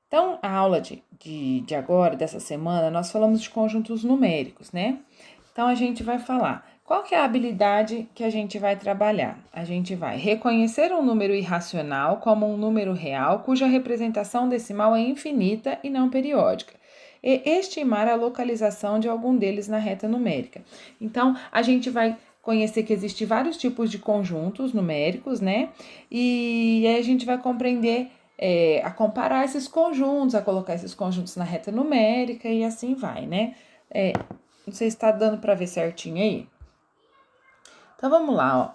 Então, a aula de agora, dessa semana, nós falamos de conjuntos numéricos, né? Então, a gente vai falar qual que é a habilidade que a gente vai trabalhar. A gente vai reconhecer um número irracional como um número real cuja representação decimal é infinita e não periódica, e estimar a localização de algum deles na reta numérica. Então, a gente vai conhecer que existem vários tipos de conjuntos numéricos, né? E aí a gente vai compreender a comparar esses conjuntos, a colocar esses conjuntos na reta numérica e assim vai, né? Não sei se está dando para ver certinho aí. Então vamos lá, ó.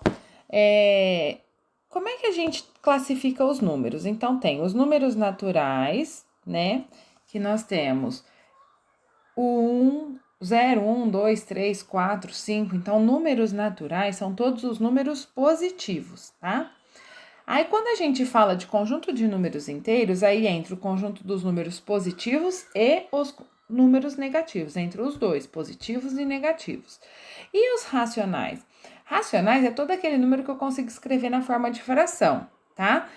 Como é que a gente classifica os números? Então tem os números naturais, né? Que nós temos o 0, 1, 2, 3, 4, 5. Então, números naturais são todos os números positivos, tá? Aí, quando a gente fala de conjunto de números inteiros, aí entra o conjunto dos números positivos e os números negativos, entre os dois, positivos e negativos. E os racionais? Racionais é todo aquele número que eu consigo escrever na forma de fração, tá?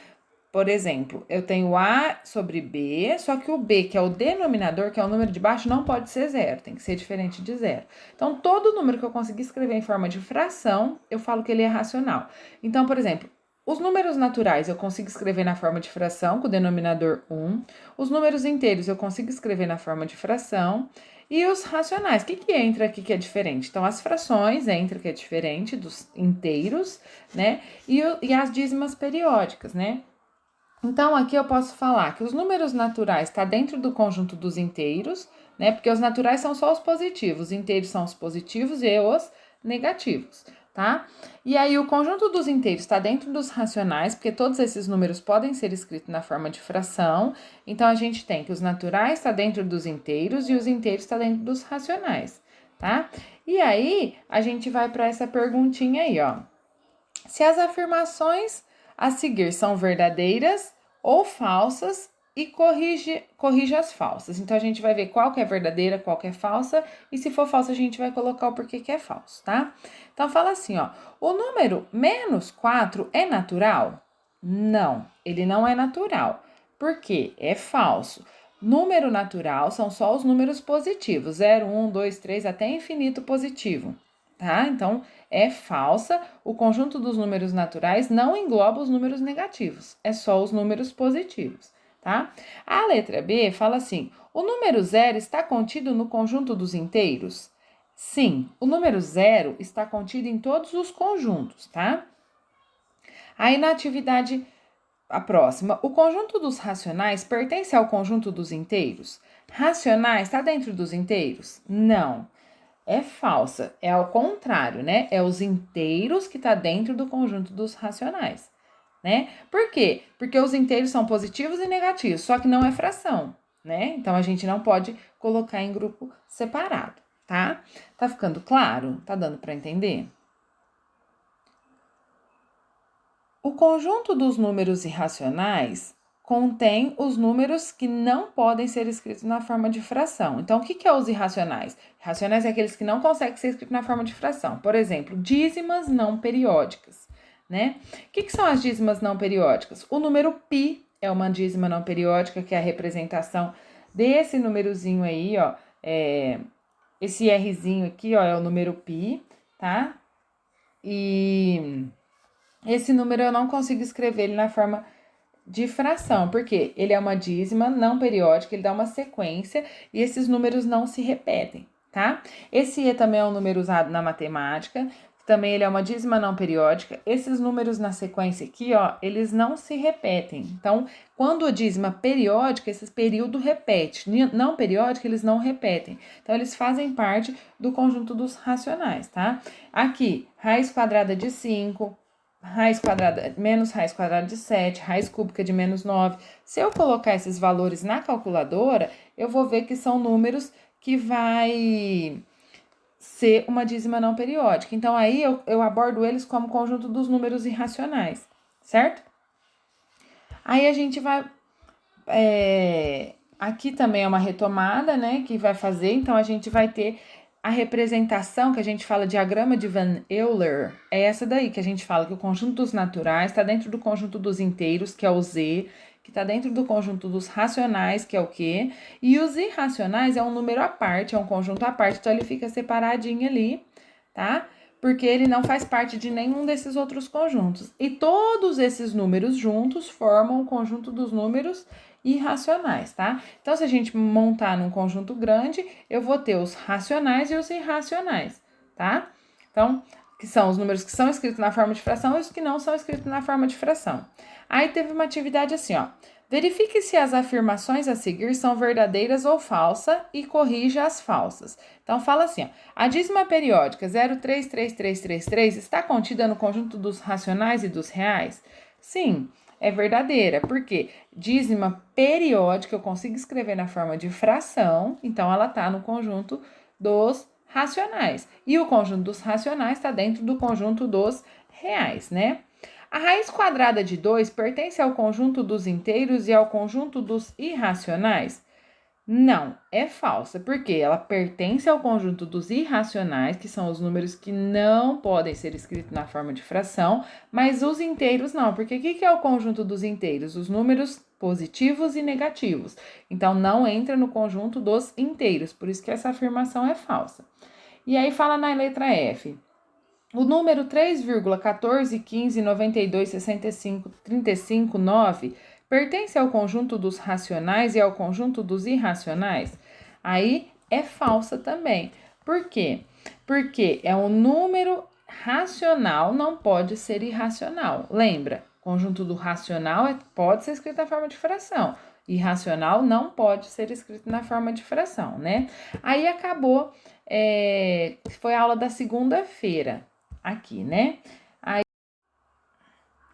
Por exemplo, eu tenho A sobre B, só que o B, que é o denominador, que é o número de baixo, não pode ser zero, tem que ser diferente de zero. Então, todo número que eu conseguir escrever em forma de fração, eu falo que ele é racional. Então, por exemplo, os números naturais eu consigo escrever na forma de fração, com o denominador 1. Os números inteiros eu consigo escrever na forma de fração. E os racionais, o que entra aqui que é diferente? Então, as frações entra que é diferente dos inteiros, né? E as dízimas periódicas, né? Então, aqui eu posso falar que os números naturais estão dentro do conjunto dos inteiros, né? Porque os naturais são só os positivos, os inteiros são os positivos e os negativos, tá? E aí, o conjunto dos inteiros está dentro dos racionais, porque todos esses números podem ser escritos na forma de fração. Então, a gente tem que os naturais estão dentro dos inteiros e os inteiros estão dentro dos racionais, tá? E aí, a gente vai para essa perguntinha aí, ó. Se as afirmações a seguir são verdadeiras ou falsas e corrige as falsas. Então, a gente vai ver qual que é verdadeira, qual que é falsa, e se for falsa, a gente vai colocar o porquê que é falso, tá? Então, fala assim, ó, o número menos 4 é natural? Não, ele não é natural. Por quê? É falso. Número natural são só os números positivos, 0, 1, 2, 3, até infinito positivo, tá? Então, é falsa. O conjunto dos números naturais não engloba os números negativos, é só os números positivos, tá? A letra B fala assim: o número 0 está contido no conjunto dos inteiros? Sim, o número 0 está contido em todos os conjuntos, tá? Aí na atividade a próxima, o conjunto dos racionais pertence ao conjunto dos inteiros? Racionais está dentro dos inteiros? Não. É falsa, é ao contrário, né? É os inteiros que tá dentro do conjunto dos racionais, né? Por quê? Porque os inteiros são positivos e negativos, só que não é fração, né? Então a gente não pode colocar em grupo separado, tá? Tá ficando claro? Tá dando para entender? O conjunto dos números irracionais contém os números que não podem ser escritos na forma de fração. Então, o que é os irracionais? Irracionais é aqueles que não conseguem ser escritos na forma de fração. Por exemplo, dízimas não periódicas, né? O que são as dízimas não periódicas? O número π é uma dízima não periódica, que é a representação desse númerozinho aí, ó. Esse Rzinho aqui, ó, é o número π, tá? E esse número eu não consigo escrever ele na forma de fração, porque ele é uma dízima não periódica, ele dá uma sequência e esses números não se repetem, tá? Esse E também é um número usado na matemática, também ele é uma dízima não periódica. Esses números na sequência aqui, ó, eles não se repetem. Então, quando a dízima periódica, esse período repete. Não periódica, eles não repetem. Então, eles fazem parte do conjunto dos racionais, tá? Aqui, raiz quadrada de 5, raiz quadrada, menos raiz quadrada de 7, raiz cúbica de menos 9. Se eu colocar esses valores na calculadora, eu vou ver que são números que vai ser uma dízima não periódica. Então, aí eu abordo eles como conjunto dos números irracionais, certo? Aí a gente vai... aqui também é uma retomada, né, que vai fazer. Então, a gente vai ter a representação que a gente fala diagrama de Van Euler, é essa daí que a gente fala que o conjunto dos naturais está dentro do conjunto dos inteiros, que é o Z, que está dentro do conjunto dos racionais, que é o quê? E os irracionais é um número à parte, é um conjunto à parte, então ele fica separadinho ali, tá? Porque ele não faz parte de nenhum desses outros conjuntos. E todos esses números juntos formam o conjunto dos números irracionais, tá? Então, se a gente montar num conjunto grande, eu vou ter os racionais e os irracionais, tá? Então, que são os números que são escritos na forma de fração e os que não são escritos na forma de fração. Aí teve uma atividade assim, ó. Verifique se as afirmações a seguir são verdadeiras ou falsas e corrija as falsas. Então, fala assim, ó. A dízima periódica 033333 está contida no conjunto dos racionais e dos reais? Sim, é verdadeira. Por quê? Dízima periódica eu consigo escrever na forma de fração, então ela está no conjunto dos racionais. E o conjunto dos racionais está dentro do conjunto dos reais, né? A raiz quadrada de 2 pertence ao conjunto dos inteiros e ao conjunto dos irracionais? Não, é falsa, porque ela pertence ao conjunto dos irracionais, que são os números que não podem ser escritos na forma de fração, mas os inteiros não, porque o que é o conjunto dos inteiros? Os números positivos e negativos. Então, não entra no conjunto dos inteiros, por isso que essa afirmação é falsa. E aí fala na letra F. O número 3,14, 15, 92, 65, 35, 9 pertence ao conjunto dos racionais e ao conjunto dos irracionais? Aí é falsa também. Por quê? Porque é um número racional, não pode ser irracional. Lembra? Conjunto do racional pode ser escrito na forma de fração. Irracional não pode ser escrito na forma de fração, né? Aí acabou, foi a aula da segunda-feira aqui, né? Aí,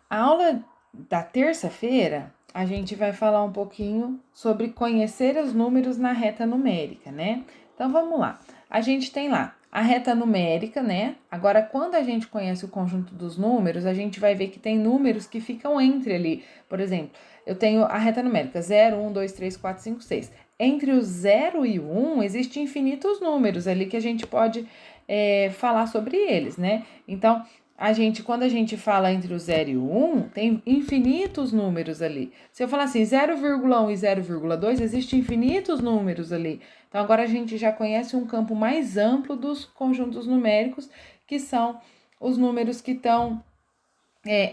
a aula da terça-feira, a gente vai falar um pouquinho sobre conhecer os números na reta numérica, né? Então, vamos lá. A gente tem lá a reta numérica, né? Agora, quando a gente conhece o conjunto dos números, a gente vai ver que tem números que ficam entre ali. Por exemplo, eu tenho a reta numérica 0, 1, 2, 3, 4, 5, 6. Entre o 0 e o 1, existem infinitos números ali que a gente pode falar sobre eles, né? Então, quando a gente fala entre o 0 e o 1, tem infinitos números ali. Se eu falar assim, 0,1 e 0,2, existem infinitos números ali. Então, agora a gente já conhece um campo mais amplo dos conjuntos numéricos, que são os números que estão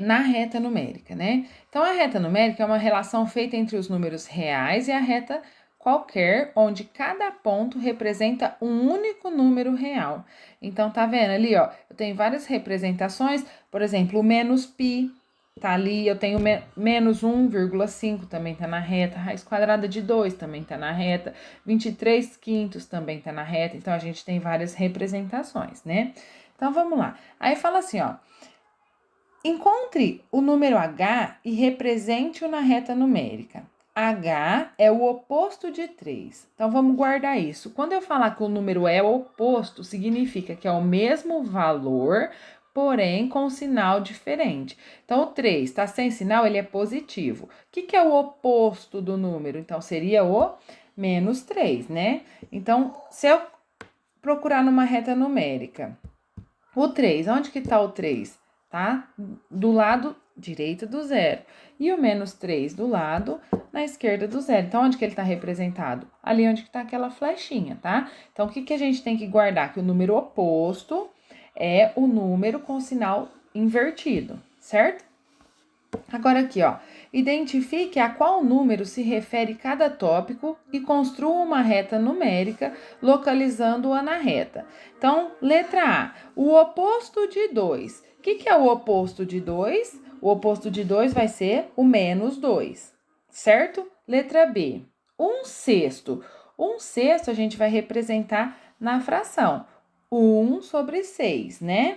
na reta numérica, né? Então, a reta numérica é uma relação feita entre os números reais e a reta qualquer, onde cada ponto representa um único número real. Então, tá vendo ali, ó? Eu tenho várias representações, por exemplo, o menos π tá ali, eu tenho menos 1,5 também tá na reta, raiz quadrada de 2 também tá na reta, 23 quintos também tá na reta, então a gente tem várias representações, né? Então, vamos lá. Aí fala assim, ó. Encontre o número H e represente-o na reta numérica. H é o oposto de 3. Então, vamos guardar isso. Quando eu falar que o número é oposto, significa que é o mesmo valor, porém com sinal diferente. Então, o 3 está sem sinal, ele é positivo. O que é o oposto do número? Então, seria o menos 3, né? Então, se eu procurar numa reta numérica, o 3, onde que está o 3? Tá? Do lado direito do zero. E o menos 3 do lado na esquerda do zero. Então, onde que ele está representado? Ali onde que tá aquela flechinha, tá? Então, o que que a gente tem que guardar? Que o número oposto é o número com sinal invertido, certo? Agora aqui, ó. Identifique a qual número se refere cada tópico e construa uma reta numérica, localizando-a na reta. Então, letra A, o oposto de 2. O que é o oposto de 2? O oposto de 2 vai ser o menos 2, certo? Letra B, 1/6. 1/6 a gente vai representar na fração 1/6, né?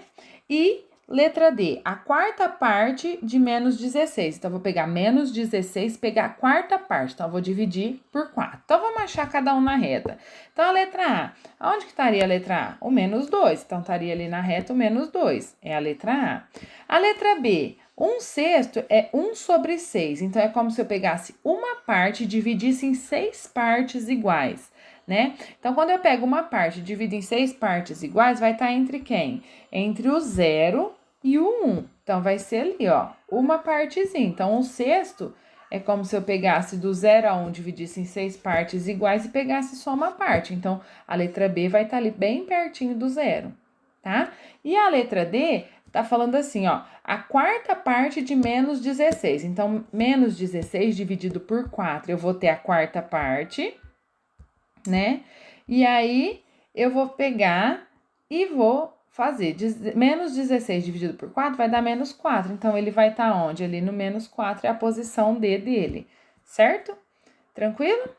E letra D, a quarta parte de menos 16. Então, vou pegar menos 16, pegar a quarta parte. Então, eu vou dividir por 4. Então, vamos achar cada um na reta. Então, a letra A. Onde que estaria a letra A? O menos 2. Então, estaria ali na reta o menos 2. É a letra A. A letra B. 1/6 é 1/6. Então, é como se eu pegasse uma parte e dividisse em 6 partes iguais, né? Então, quando eu pego uma parte e divido em 6 partes iguais, vai estar entre quem? Entre o 0 e o 1. Então, vai ser ali, ó, uma partezinha. Então, 1/6 é como se eu pegasse do 0 a 1, dividisse em 6 partes iguais e pegasse só uma parte. Então, a letra B vai estar ali bem pertinho do zero, tá? E a letra D tá falando assim, ó, a quarta parte de menos 16. Então, menos 16 dividido por 4, eu vou ter a quarta parte, né? E aí, eu vou pegar e vou fazer menos 16 dividido por 4 vai dar menos 4. Então, ele vai estar onde? Ali no menos 4 é a posição D dele, certo? Tranquilo?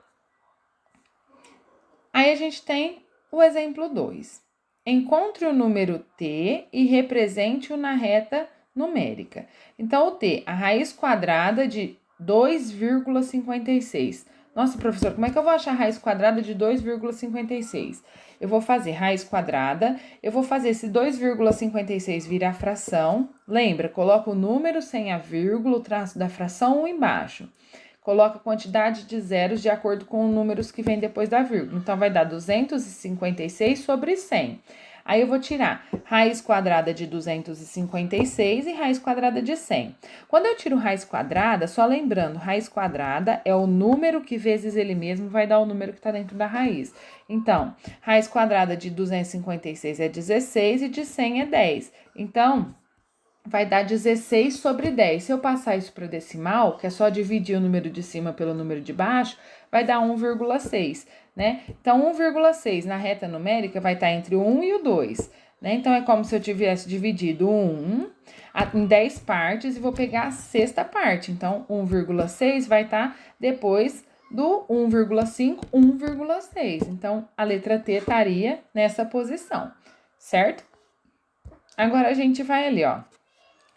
Aí, a gente tem o exemplo 2. Encontre o número t e represente-o na reta numérica. Então, o t, a raiz quadrada de 2,56. Nossa, professor, como é que eu vou achar a raiz quadrada de 2,56? Eu vou fazer raiz quadrada, eu vou fazer esse 2,56 virar fração. Lembra, coloca o número sem a vírgula, o traço da fração embaixo. Coloca a quantidade de zeros de acordo com os números que vem depois da vírgula. Então, vai dar 256 sobre 100. Aí, eu vou tirar raiz quadrada de 256 e raiz quadrada de 100. Quando eu tiro raiz quadrada, só lembrando, raiz quadrada é o número que vezes ele mesmo vai dar o número que está dentro da raiz. Então, raiz quadrada de 256 é 16 e de 100 é 10. Então, vai dar 16 sobre 10. Se eu passar isso para decimal, que é só dividir o número de cima pelo número de baixo, vai dar 1,6, né? Então, 1,6 na reta numérica vai estar entre o 1 e o 2, né? Então, é como se eu tivesse dividido o 1 em 10 partes e vou pegar a sexta parte. Então, 1,6 vai estar depois do 1,5, 1,6. Então, a letra T estaria nessa posição, certo? Agora, a gente vai ali, ó.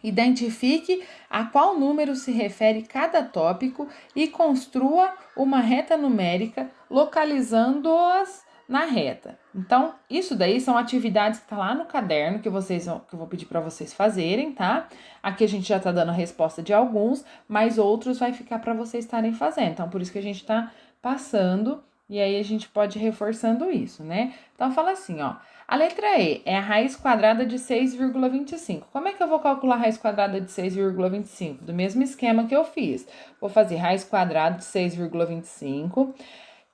Identifique a qual número se refere cada tópico e construa uma reta numérica localizando-as na reta. Então, isso daí são atividades que tá lá no caderno que eu vou pedir para vocês fazerem, tá? Aqui a gente já tá dando a resposta de alguns, mas outros vai ficar para vocês estarem fazendo. Então, por isso que a gente tá passando e aí a gente pode ir reforçando isso, né? Então, fala assim, ó. A letra E é a raiz quadrada de 6,25. Como é que eu vou calcular a raiz quadrada de 6,25? Do mesmo esquema que eu fiz. Vou fazer raiz quadrada de 6,25,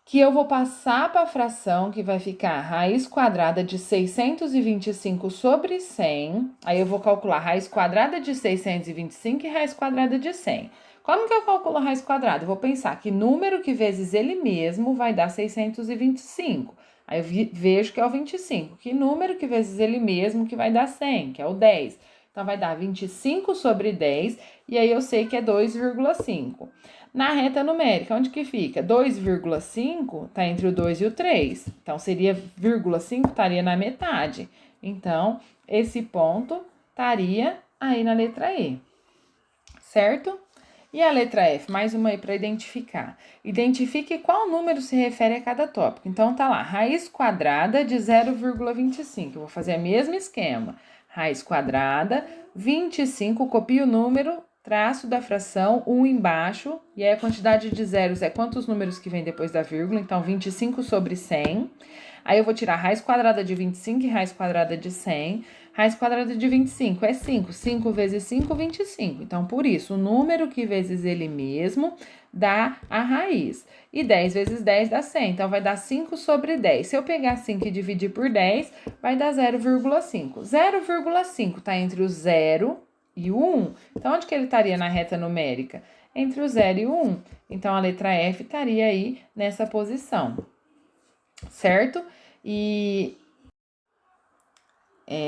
que eu vou passar para a fração, que vai ficar raiz quadrada de 625 sobre 100. Aí, eu vou calcular raiz quadrada de 625 e raiz quadrada de 100. Como que eu calculo a raiz quadrada? Eu vou pensar que número que vezes ele mesmo vai dar 625. Aí eu vejo que é o 25. Que número que vezes ele mesmo que vai dar 100, que é o 10. Então, vai dar 25 sobre 10, e aí eu sei que é 2,5. Na reta numérica, onde que fica? 2,5 está entre o 2 e o 3. Então, seria 0,5 estaria na metade. Então, esse ponto estaria aí na letra E, certo? E a letra F, mais uma aí para identificar. Identifique qual número se refere a cada tópico. Então, tá lá, raiz quadrada de 0,25. Eu vou fazer o mesmo esquema. Raiz quadrada, 25, copio o número, traço da fração, 1 embaixo. E aí, a quantidade de zeros é quantos números que vem depois da vírgula. Então, 25 sobre 100. Aí, eu vou tirar raiz quadrada de 25 e raiz quadrada de 100. Raiz quadrada de 25 é 5. 5 vezes 5, 25. Então, por isso, o número que vezes ele mesmo dá a raiz. E 10 vezes 10 dá 100. Então, vai dar 5 sobre 10. Se eu pegar 5 e dividir por 10, vai dar 0,5. 0,5 está entre o 0 e o 1. Então, onde que ele estaria na reta numérica? Entre o 0 e o 1. Então, a letra F estaria aí nessa posição, certo? E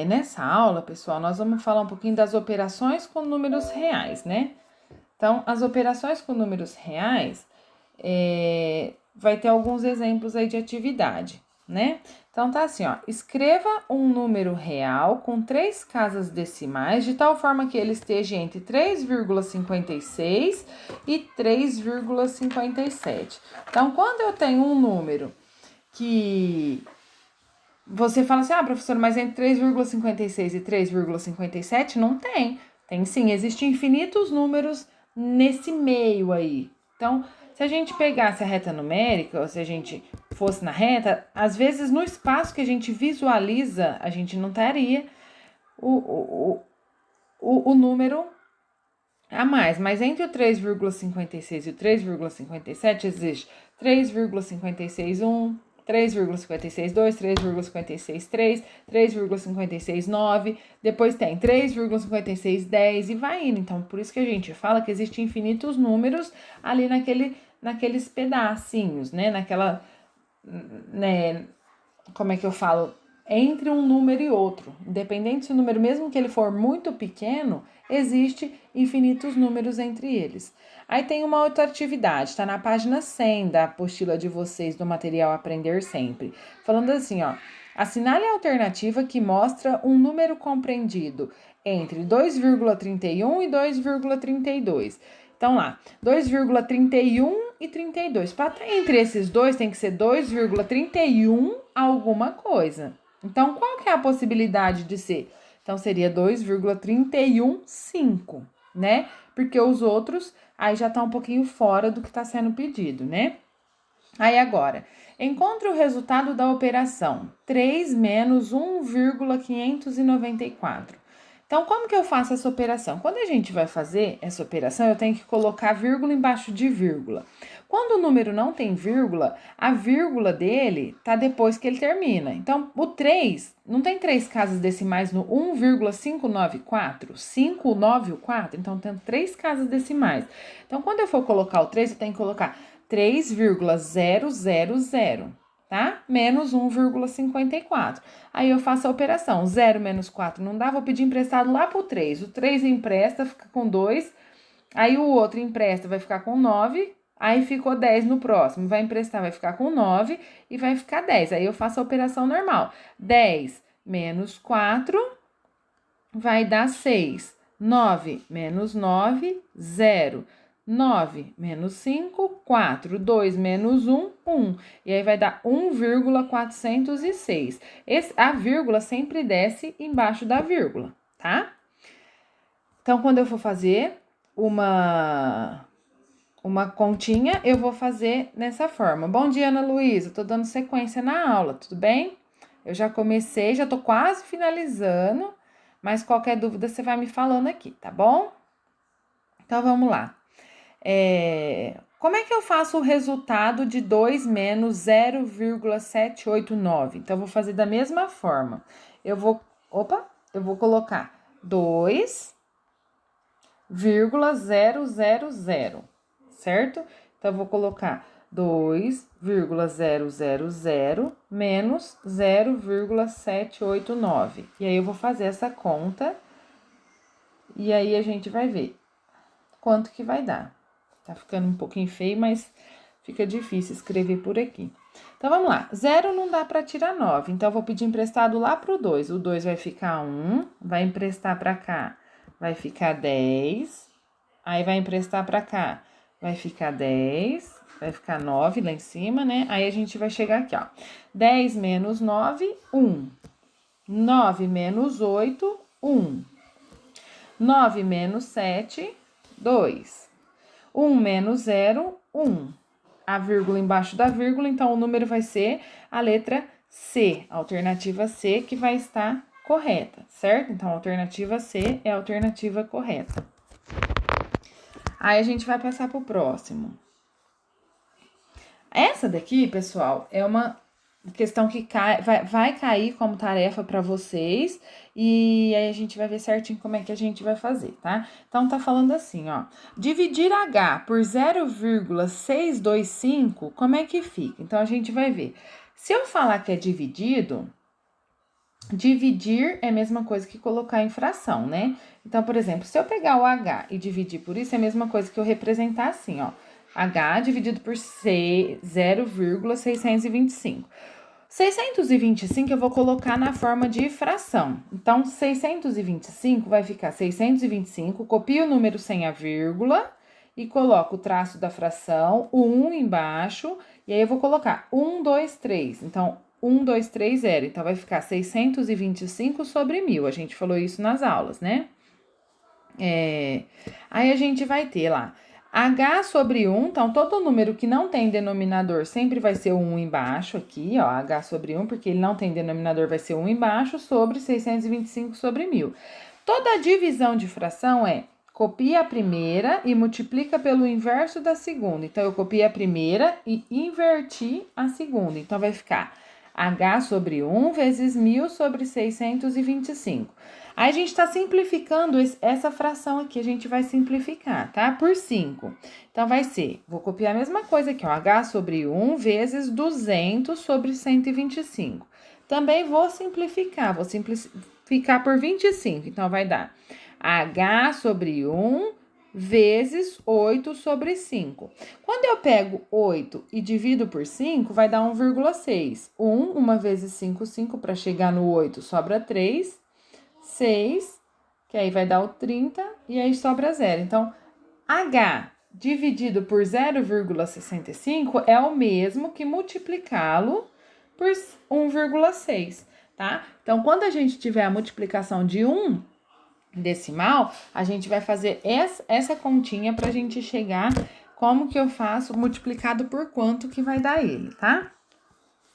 nessa aula, pessoal, nós vamos falar um pouquinho das operações com números reais, né? Então, as operações com números reais, vai ter alguns exemplos aí de atividade, né? Então, tá assim, ó, escreva um número real com 3 casas decimais, de tal forma que ele esteja entre 3,56 e 3,57. Então, quando eu tenho um número que você fala assim, professor, mas entre 3,56 e 3,57 não tem. Tem sim, existem infinitos números nesse meio aí. Então, se a gente pegasse a reta numérica, ou se a gente fosse na reta, às vezes no espaço que a gente visualiza, a gente não teria o número a mais, mas entre o 3,56 e o 3,57 existe 3,561, 3,562, 3,563, 3,569, depois tem 3,5610 e vai indo. Então, por isso que a gente fala que existem infinitos números ali naqueles pedacinhos, né? Né? Como é que eu falo? Entre um número e outro. Independente se o número, mesmo que ele for muito pequeno, existe infinitos números entre eles. Aí tem uma outra atividade, está na página 100 da apostila de vocês do material Aprender Sempre. Falando assim, ó. Assinale a alternativa que mostra um número compreendido entre 2,31 e 2,32. Então lá, 2,31 e 32. Para estar entre esses dois tem que ser 2,31 alguma coisa. Então, qual que é a possibilidade de ser? Então, seria 2,315, né? Porque os outros aí já tá um pouquinho fora do que está sendo pedido, né? Aí agora, encontre o resultado da operação 3 menos 1,594. Então, como que eu faço essa operação? Quando a gente vai fazer essa operação, eu tenho que colocar vírgula embaixo de vírgula. Quando o número não tem vírgula, a vírgula dele tá depois que ele termina. Então, o 3, não tem 3 casas decimais no 1,594? 594? Então, tem 3 casas decimais. Então, quando eu for colocar o 3, eu tenho que colocar 3,000, tá? Menos 1,54. Aí eu faço a operação. 0 menos 4 não dá, vou pedir emprestado lá pro 3. O 3 empresta, fica com 2. Aí o outro empresta, vai ficar com 9. Aí ficou 10 no próximo. Vai emprestar, vai ficar com 9 e vai ficar 10. Aí eu faço a operação normal. 10 menos 4 vai dar 6. 9 menos 9, 0. 9 menos 5, 4. 2 menos 1, 1. E aí vai dar 1,406. A vírgula sempre desce embaixo da vírgula, tá? Então, quando eu for fazer uma continha, eu vou fazer nessa forma. Bom dia, Ana Luísa. Tô dando sequência na aula, tudo bem? Eu já comecei, já tô quase finalizando, mas qualquer dúvida você vai me falando aqui, tá bom? Então, vamos lá. Como é que eu faço o resultado de 2 menos 0,789? Então, eu vou fazer da mesma forma. Eu vou colocar 2,000, certo? Então, eu vou colocar 2,000 menos 0,789. E aí, eu vou fazer essa conta e aí a gente vai ver quanto que vai dar. Tá ficando um pouquinho feio, mas fica difícil escrever por aqui. Então, vamos lá. 0 não dá para tirar 9, então eu vou pedir emprestado lá pro 2. O 2 vai ficar 1, vai emprestar para cá, vai ficar 10. Aí, vai emprestar para cá, vai ficar 10, vai ficar 9 lá em cima, né? Aí, a gente vai chegar aqui, ó. 10 menos 9, 1. 9 menos 8, 1. 9 menos 7, 2. 1 menos 0, 1. A vírgula embaixo da vírgula, então o número vai ser a letra C, a alternativa C, que vai estar correta, certo? Então, a alternativa C é a alternativa correta. Aí, a gente vai passar para o próximo. Essa daqui, pessoal, é uma questão que vai cair como tarefa para vocês e aí a gente vai ver certinho como é que a gente vai fazer, tá? Então, tá falando assim, ó. Dividir H por 0,625, como é que fica? Então, a gente vai ver. Se eu falar que é dividido, dividir é a mesma coisa que colocar em fração, né? Então, por exemplo, se eu pegar o H e dividir por isso, é a mesma coisa que eu representar assim, ó. H dividido por 0,625. 625 eu vou colocar na forma de fração. Então, 625 vai ficar 625, copio o número sem a vírgula e coloco o traço da fração, o 1 embaixo, e aí eu vou colocar 1, 2, 3. Então, 1, 2, 3, 0. Então, vai ficar 625 sobre 1.000. A gente falou isso nas aulas, né? Aí, a gente vai ter lá H sobre 1, então todo número que não tem denominador sempre vai ser o 1 embaixo aqui, ó, H sobre 1, porque ele não tem denominador, vai ser 1 embaixo sobre 625 sobre 1.000. Toda divisão de fração é copia a primeira e multiplica pelo inverso da segunda. Então, eu copiei a primeira e inverti a segunda. Então, vai ficar H sobre 1 vezes 1.000 sobre 625. Aí, a gente está simplificando essa fração aqui. A gente vai simplificar, tá? Por 5. Então, vai ser, vou copiar a mesma coisa aqui, ó. H sobre 1 vezes 200 sobre 125. Também vou simplificar por 25. Então, vai dar H sobre 1 vezes 8 sobre 5. Quando eu pego 8 e divido por 5, vai dar 1,6. 1 vezes 5, 5, para chegar no 8, sobra 3. 6, que aí vai dar o 30, e aí sobra 0. Então, H dividido por 0,65 é o mesmo que multiplicá-lo por 1,6, tá? Então, quando a gente tiver a multiplicação de 1 decimal, a gente vai fazer essa continha pra gente chegar como que eu faço multiplicado por quanto que vai dar ele, tá?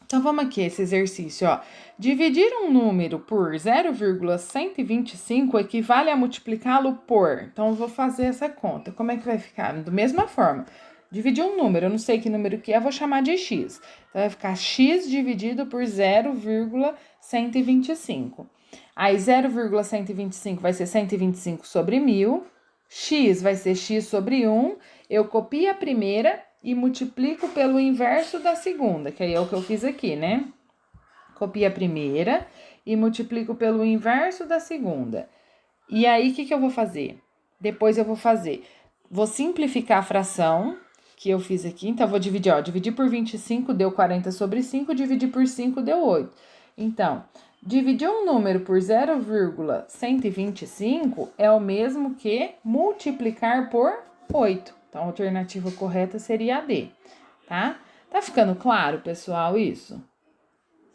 Então, vamos aqui, esse exercício, ó. Dividir um número por 0,125 equivale a multiplicá-lo por... Então, eu vou fazer essa conta. Como é que vai ficar? Da mesma forma. Dividir um número, eu não sei que número que é, eu vou chamar de x. Então, vai ficar x dividido por 0,125. Aí, 0,125 vai ser 125 sobre 1.000. X vai ser x sobre 1. Eu copio a primeira e multiplico pelo inverso da segunda, que aí é o que eu fiz aqui, né? Copio a primeira e multiplico pelo inverso da segunda. E aí, o que eu vou fazer? Depois eu vou simplificar a fração que eu fiz aqui. Então, eu vou dividir, ó, dividir por 25 deu 40 sobre 5, dividir por 5 deu 8. Então, dividir um número por 0,125 é o mesmo que multiplicar por 8. Então, a alternativa correta seria a D, tá? Tá ficando claro, pessoal, isso?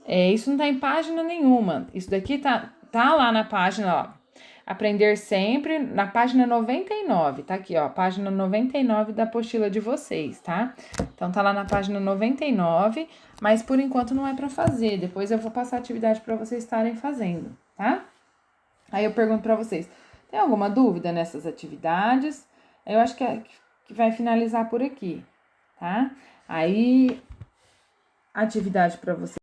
Isso não tá em página nenhuma. Isso daqui tá lá na página, ó. Aprender sempre, na página 99, tá aqui, ó, página 99 da apostila de vocês, tá? Então, tá lá na página 99, mas por enquanto não é pra fazer. Depois eu vou passar a atividade pra vocês estarem fazendo, tá? Aí eu pergunto pra vocês, tem alguma dúvida nessas atividades? Eu acho que vai finalizar por aqui, tá? Aí, atividade pra vocês.